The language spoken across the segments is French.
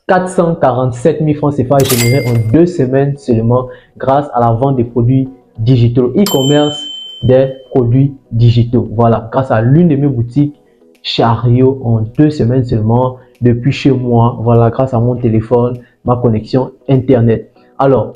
447 000 francs CFA générés en 2 semaines seulement grâce à la vente des produits digitaux, e-commerce des produits digitaux. Voilà, grâce à l'une de mes boutiques Chariot en 2 semaines seulement depuis chez moi. Voilà, grâce à mon téléphone, ma connexion internet. Alors,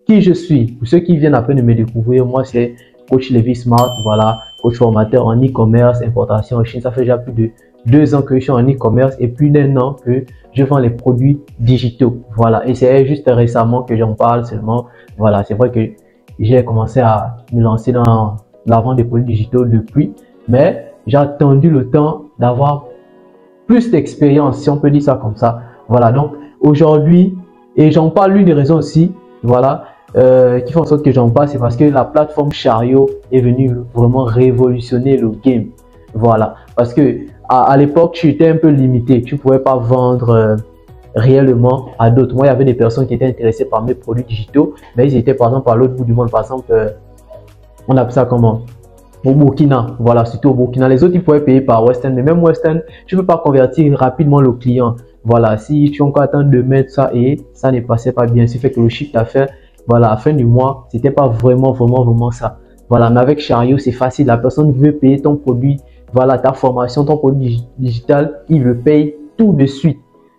qui je suis? Pour ceux qui viennent à peine de me découvrir, moi c'est Coach Levi Smart. Voilà, coach formateur en e-commerce, importation en Chine. Ça fait déjà plus de 2 ans que je suis en e-commerce et plus d'1 an que je vends les produits digitaux. Voilà, et c'est juste récemment que j'en parle seulement. Voilà, c'est vrai que j'ai commencé à me lancer dans la vente des produits digitaux depuis, mais j'ai attendu le temps d'avoir plus d'expérience, si on peut dire ça comme ça. Voilà, donc aujourd'hui, et j'en parle, l'une des raisons aussi, voilà, qui font en sorte que j'en parle, c'est parce que la plateforme Chariot est venue vraiment révolutionner le game. Voilà, parce que à l'époque, tu étais un peu limité, tu ne pouvais pas vendre réellement à d'autres. Moi, il y avait des personnes qui étaient intéressées par mes produits digitaux, mais ils étaient par exemple à l'autre bout du monde. Par exemple, on appelle ça comment? Au Burkina, voilà, surtout au Burkina. Les autres, ils pouvaient payer par Western, mais même Western, tu ne peux pas convertir rapidement le client. Voilà, si tu as encore attendu de mettre ça et ça ne passait pas bien, ce fait que le chiffre d'affaires, voilà, à la fin du mois, c'était pas vraiment ça. Voilà, mais avec Chariot, c'est facile. La personne veut payer ton produit, voilà, ta formation, ton produit digital, il le paye tout de suite.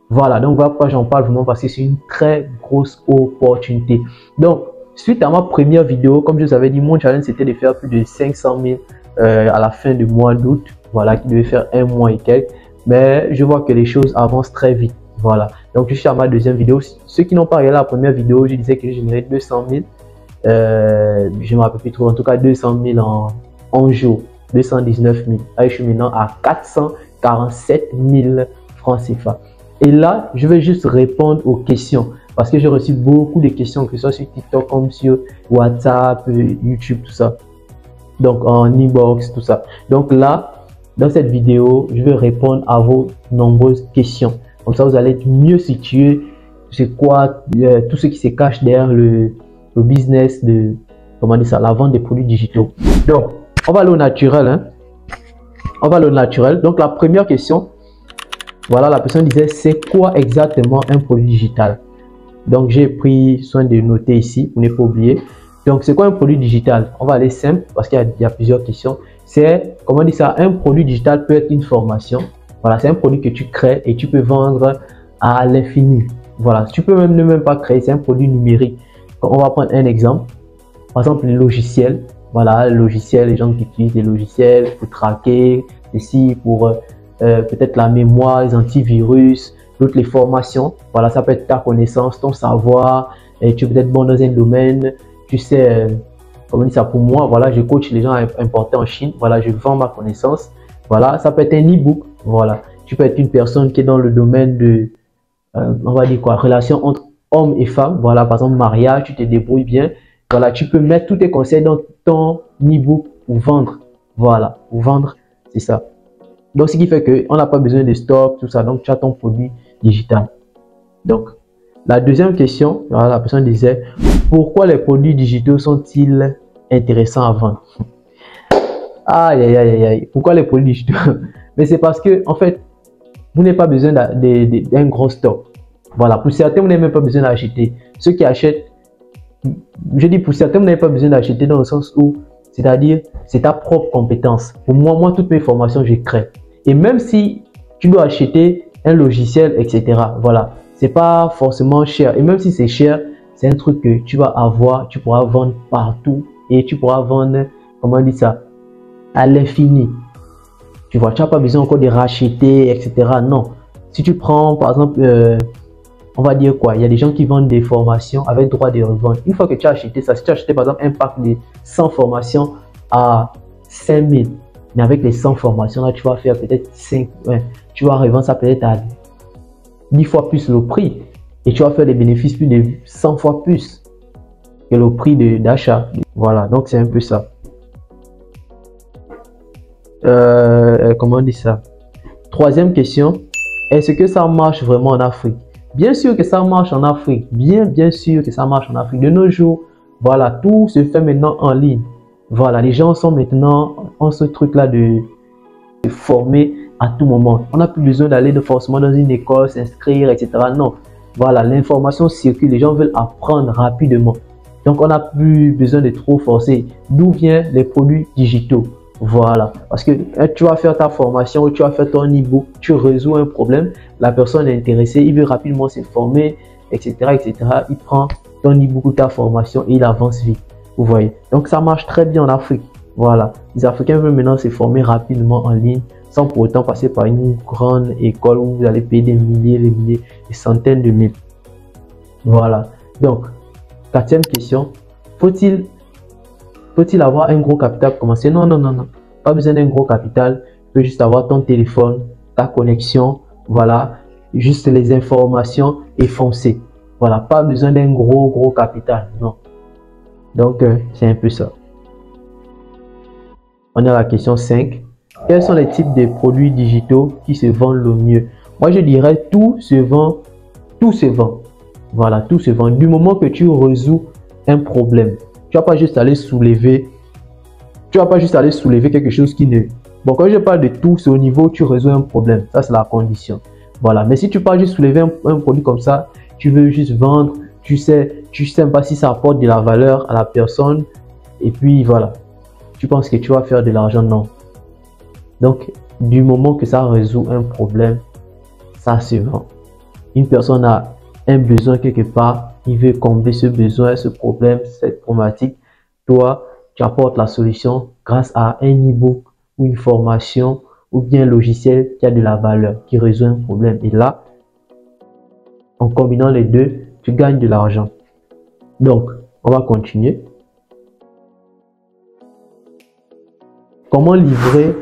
Voilà, donc voilà pourquoi j'en parle vraiment, parce que c'est une très grosse opportunité. Donc, suite à ma première vidéo, comme je vous avais dit, mon challenge c'était de faire plus de 500 000 à la fin du mois d'août. Voilà, qui devait faire 1 mois et quelques. Mais je vois que les choses avancent très vite. Voilà, donc je suis à ma deuxième vidéo. Ceux qui n'ont pas regardé la première vidéo, je disais que j'ai généré 200 000. Je me rappelle plus trop, en tout cas 200 000 en jour, 219 000. Là, je suis maintenant à 447 000 francs CFA. Et là, je vais juste répondre aux questions parce que j'ai reçu beaucoup de questions, que ce soit sur TikTok comme sur WhatsApp, YouTube, tout ça. Donc en inbox, tout ça. Donc là, dans cette vidéo, je vais répondre à vos nombreuses questions. Comme ça, vous allez être mieux situé. C'est quoi tout ce qui se cache derrière le business de, comment dire ça, la vente des produits digitaux. Donc, on va aller au naturel. Hein. On va aller au naturel. Donc, la première question, voilà, la personne disait, c'est quoi exactement un produit digital? Donc, j'ai pris soin de noter ici, pour ne pas oublier. Donc, c'est quoi un produit digital? On va aller simple parce qu'il y a plusieurs questions. C'est, comment dire ça, un produit digital peut être une formation. Voilà, c'est un produit que tu crées et tu peux vendre à l'infini. Voilà, tu peux ne même pas créer, c'est un produit numérique. On va prendre un exemple. Par exemple, les logiciels. Voilà, les logiciels, les gens qui utilisent des logiciels pour traquer, ici pour peut-être la mémoire, les antivirus, toutes les formations. Voilà, ça peut être ta connaissance, ton savoir. Et tu es peut-être bon dans un domaine. Tu sais, comment dire ça, pour moi, voilà, je coach les gens à importer en Chine. Voilà, je vends ma connaissance. Voilà, ça peut être un e-book. Voilà, tu peux être une personne qui est dans le domaine de, on va dire quoi, relation entre hommes et femmes. Voilà, par exemple, mariage, tu te débrouilles bien. Voilà, tu peux mettre tous tes conseils dans ton e-book pour vendre. Voilà, pour vendre, c'est ça. Donc, ce qui fait qu'on n'a pas besoin de stock, tout ça. Donc, tu as ton produit digital. Donc, la deuxième question, voilà, la personne disait, pourquoi les produits digitaux sont-ils intéressants à vendre? Aïe, aïe, aïe, aïe. Pourquoi les produits digitaux? Mais c'est parce que, en fait, vous n'avez pas besoin d'un gros stock. Voilà, pour certains, vous n'avez même pas besoin d'acheter. Ceux qui achètent, je dis pour certains, vous n'avez pas besoin d'acheter dans le sens où, c'est-à-dire, c'est ta propre compétence. Pour moi, toutes mes formations, je crée. Et même si tu dois acheter un logiciel, etc., voilà, c'est pas forcément cher. Et même si c'est cher, c'est un truc que tu vas avoir, tu pourras vendre partout et tu pourras vendre, comment on dit ça, à l'infini. Tu vois, tu n'as pas besoin encore de racheter, etc. Non. Si tu prends, par exemple, on va dire quoi, il y a des gens qui vendent des formations avec droit de revente. Une fois que tu as acheté ça, si tu as acheté par exemple un pack de 100 formations à 5 000, mais avec les 100 formations, là, tu vas faire peut-être 5, ouais, tu vas revendre ça peut-être à 10 fois plus le prix. Et tu vas faire des bénéfices plus de 100 fois plus que le prix d'achat. Voilà, donc c'est un peu ça. Comment on dit ça? Troisième question, est-ce que ça marche vraiment en Afrique? Bien sûr que ça marche en Afrique, bien sûr que ça marche en Afrique. De nos jours, voilà, tout se fait maintenant en ligne. Voilà, les gens sont maintenant en ce truc-là de former à tout moment. On n'a plus besoin d'aller forcément dans une école, s'inscrire, etc. Non, Voilà, l'information circule, les gens veulent apprendre rapidement. Donc, on n'a plus besoin de trop forcer. D'où viennent les produits digitaux? Voilà, parce que tu vas faire ta formation ou tu vas faire ton e-book, tu résous un problème, la personne est intéressée, il veut rapidement se former, etc., etc. Il prend ton e-book ou ta formation et il avance vite. Vous voyez, donc ça marche très bien en Afrique. Voilà, les Africains veulent maintenant se former rapidement en ligne sans pour autant passer par une grande école où vous allez payer des milliers, des centaines de mille. Voilà, donc, quatrième question, faut-il avoir un gros capital pour commencer? Non, non, non, non. Pas besoin d'un gros capital. Tu peux juste avoir ton téléphone, ta connexion, voilà, juste les informations et foncer. Voilà, pas besoin d'un gros capital, non. Donc, c'est un peu ça. On est à la question 5. Quels sont les types de produits digitaux qui se vendent le mieux? Moi, je dirais tout se vend. Tout se vend. Voilà, tout se vend. Du moment que tu résous un problème. Tu vas pas juste aller soulever. Tu vas pas juste aller soulever quelque chose qui ne... Bon, quand je parle de tout, c'est au niveau où tu résous un problème. Ça, c'est la condition. Voilà. Mais si tu parles juste soulever un produit comme ça, tu veux juste vendre, tu sais pas si ça apporte de la valeur à la personne. Et puis, voilà. Tu penses que tu vas faire de l'argent? Non. Donc, du moment que ça résout un problème, ça se vend. Une personne a un besoin quelque part, il veut combler ce besoin, ce problème, cette problématique. Toi, tu apportes la solution grâce à un e-book ou une formation ou bien un logiciel qui a de la valeur, qui résout un problème. Et là, en combinant les deux, tu gagnes de l'argent. Donc, on va continuer. Comment livrer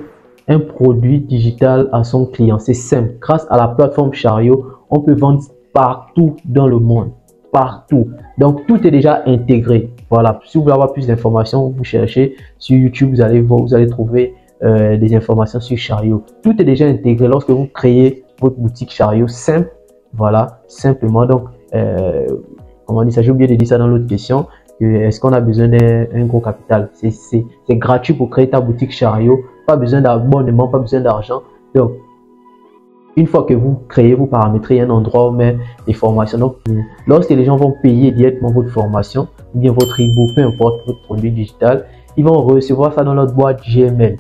un produit digital à son client? C'est simple. Grâce à la plateforme Chariot, on peut vendre partout dans le monde. Partout. Donc, tout est déjà intégré. Voilà. Si vous voulez avoir plus d'informations, vous cherchez sur YouTube, vous allez voir, vous allez trouver des informations sur Chariot. Tout est déjà intégré lorsque vous créez votre boutique Chariot. Simple. Voilà. Simplement. Donc, comment on dit ça? J'ai oublié de dire ça dans l'autre question. Est-ce qu'on a besoin d'un gros capital? C'est gratuit pour créer ta boutique Chariot. Pas besoin d'abonnement, pas besoin d'argent. Donc, une fois que vous créez, vous paramétrez un endroit où on met des formations. Donc, lorsque les gens vont payer directement votre formation, ou bien votre e-book, peu importe votre produit digital, ils vont recevoir ça dans notre boîte Gmail.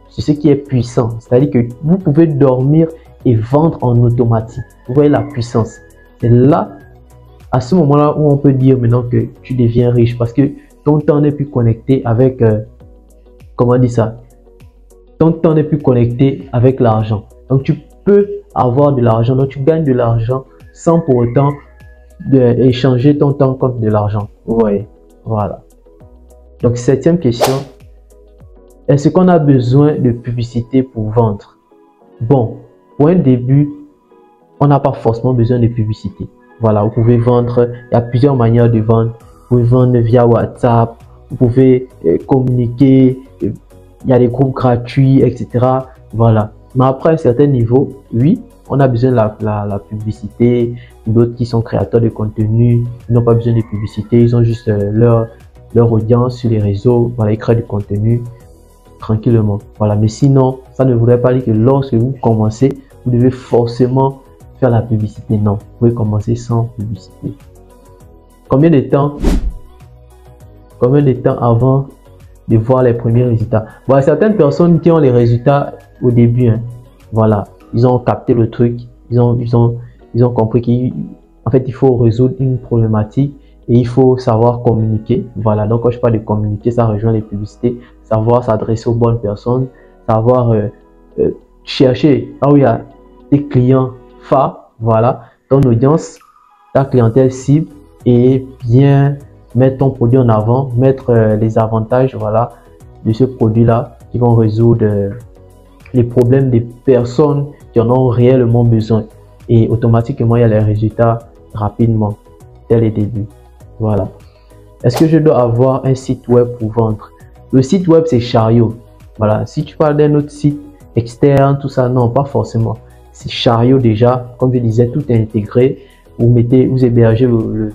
C'est ce qui est puissant. C'est-à-dire que vous pouvez dormir et vendre en automatique. Vous voyez la puissance. C'est là, à ce moment-là, où on peut dire maintenant que tu deviens riche parce que ton temps n'est plus connecté avec, comment on dit ça? Ton temps n'est plus connecté avec l'argent. Donc, tu peux avoir de l'argent, donc tu gagnes de l'argent sans pour autant échanger ton temps contre de l'argent. Vous voyez, voilà. Donc, septième question. Est-ce qu'on a besoin de publicité pour vendre? Bon, pour un début, on n'a pas forcément besoin de publicité. Voilà, vous pouvez vendre, il y a plusieurs manières de vendre. Vous pouvez vendre via WhatsApp, vous pouvez communiquer, il y a des groupes gratuits, etc. Voilà. Mais après un certain niveau, oui, on a besoin de la publicité. D'autres qui sont créateurs de contenu, ils n'ont pas besoin de publicité, ils ont juste leur audience sur les réseaux, voilà, ils créent du contenu tranquillement. Voilà, mais sinon, ça ne voudrait pas dire que lorsque vous commencez, vous devez forcément faire la publicité. Non, vous pouvez commencer sans publicité. Combien de temps avant de voir les premiers résultats? Voilà, certaines personnes qui ont les résultats au début, hein, voilà, ils ont capté le truc, ils ont compris qu'en fait il faut résoudre une problématique et il faut savoir communiquer. Voilà, donc quand je parle de communiquer, ça rejoint les publicités, savoir s'adresser aux bonnes personnes, savoir chercher là où il y a des clients phares, voilà, ton audience, ta clientèle cible, et bien mettre ton produit en avant, mettre les avantages, voilà, de ce produit là qui vont résoudre les problèmes des personnes qui en ont réellement besoin, et automatiquement il y a les résultats rapidement dès les débuts. Voilà. Est-ce que je dois avoir un site web pour vendre? Le site web, c'est Chariot. Voilà. Si tu parles d'un autre site externe, tout ça, non, pas forcément. C'est Chariot déjà. Comme je disais, tout est intégré. Vous hébergez le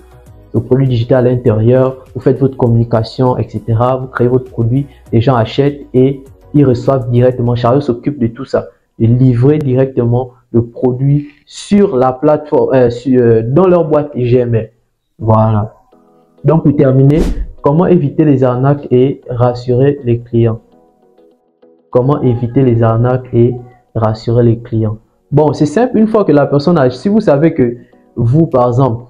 produit digital à l'intérieur. Vous faites votre communication, etc. Vous créez votre produit. Les gens achètent et ils reçoivent directement. Chariot s'occupe de tout ça. De livrer directement le produit sur la plateforme, dans leur boîte Gmail. Voilà. Donc, pour terminer, comment éviter les arnaques et rassurer les clients? Comment éviter les arnaques et rassurer les clients? Bon, c'est simple. Une fois que la personne a... Si vous savez que vous, par exemple,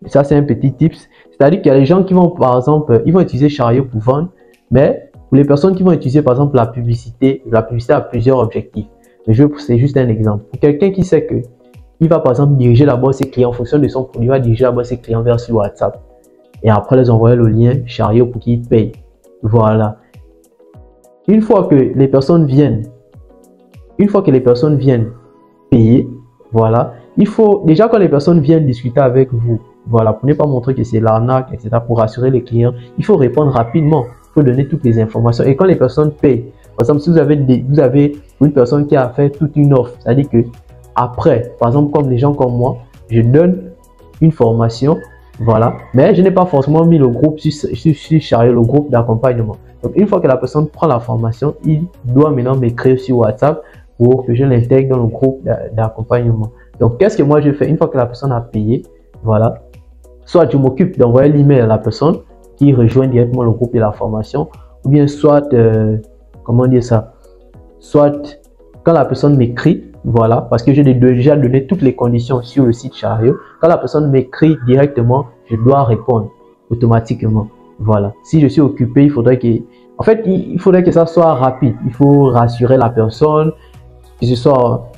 ça c'est un petit tips, c'est-à-dire qu'il y a des gens qui vont, par exemple, ils vont utiliser Chariot pour vendre, mais pour les personnes qui vont utiliser, par exemple, la publicité a plusieurs objectifs. Mais c'est juste un exemple. Pour quelqu'un qui sait que il va, par exemple, diriger d'abord ses clients en fonction de son produit, il va diriger d'abord ses clients vers sur WhatsApp. Et après, les envoyer le lien Chariot pour qu'ils payent. Voilà. Une fois que les personnes viennent payer, voilà, il faut, déjà quand les personnes viennent discuter avec vous, voilà, pour ne pas montrer que c'est l'arnaque, etc., pour rassurer les clients, il faut répondre rapidement, il faut donner toutes les informations. Et quand les personnes payent, par exemple, si vous avez une personne qui a fait toute une offre, c'est-à-dire que après, par exemple, comme les gens comme moi, je donne une formation, voilà, mais je n'ai pas forcément mis le groupe sur Chariot, le groupe d'accompagnement. Donc, une fois que la personne prend la formation, il doit maintenant m'écrire sur WhatsApp pour que je l'intègre dans le groupe d'accompagnement. Donc, qu'est-ce que moi je fais? Une fois que la personne a payé, voilà, soit je m'occupe d'envoyer l'email à la personne qui rejoint directement le groupe de la formation, ou bien soit, comment dire ça, soit quand la personne m'écrit, voilà, parce que j'ai déjà donné toutes les conditions sur le site Chariot, quand la personne m'écrit directement, je dois répondre automatiquement. Voilà. Si je suis occupé, il faudrait que ça soit rapide. Il faut rassurer la personne, que ce soit,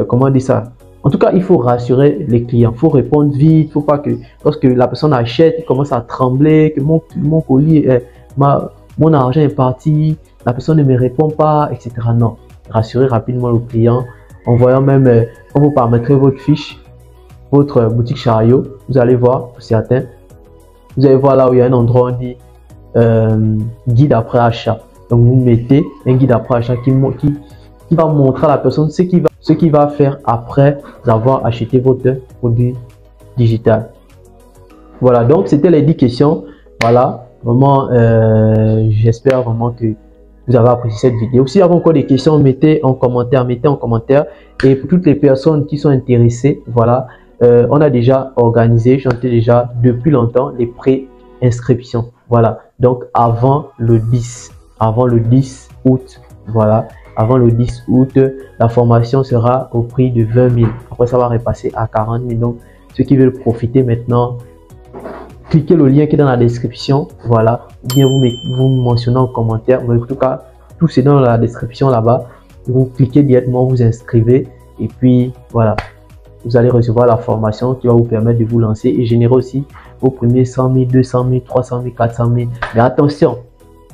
comment dire ça? En tout cas, il faut rassurer les clients. Il faut répondre vite. Il ne faut pas que lorsque la personne achète, il commence à trembler, que mon colis, mon argent est parti, la personne ne me répond pas, etc. Non. Rassurer rapidement le client. En voyant même, quand vous paramétrez votre fiche, votre boutique Chariot, vous allez voir, pour certains, vous allez voir là où il y a un endroit où on dit guide après achat. Donc vous mettez un guide après achat qui va montrer à la personne ce qu'il va faire après avoir acheté votre produit digital. Voilà, donc c'était les 10 questions. Voilà, vraiment, j'espère vraiment que vous avez apprécié cette vidéo. Si vous avez encore des questions, mettez en commentaire. Et pour toutes les personnes qui sont intéressées, voilà, on a déjà organisé, j'entends déjà depuis longtemps, les pré-inscriptions. Voilà, donc avant le 10 août, voilà, avant le 10 août, la formation sera au prix de 20 000. Après, ça va repasser à 40 000. Donc, ceux qui veulent profiter maintenant, cliquez le lien qui est dans la description, voilà, ou bien vous mentionnez en commentaire, mais en tout cas, tout c'est dans la description là-bas. Vous cliquez directement, vous inscrivez, et puis voilà, vous allez recevoir la formation qui va vous permettre de vous lancer et générer aussi vos premiers 100 000, 200 000, 300 000, 400 000. Mais attention,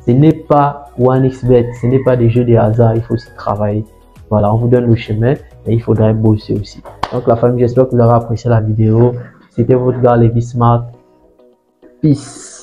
ce n'est pas OneXBet, ce n'est pas des jeux de hasard, il faut aussi travailler. Voilà, on vous donne le chemin, mais il faudrait bosser aussi. Donc la famille, j'espère que vous avez apprécié la vidéo. C'était votre gars Levi Smart. Peace.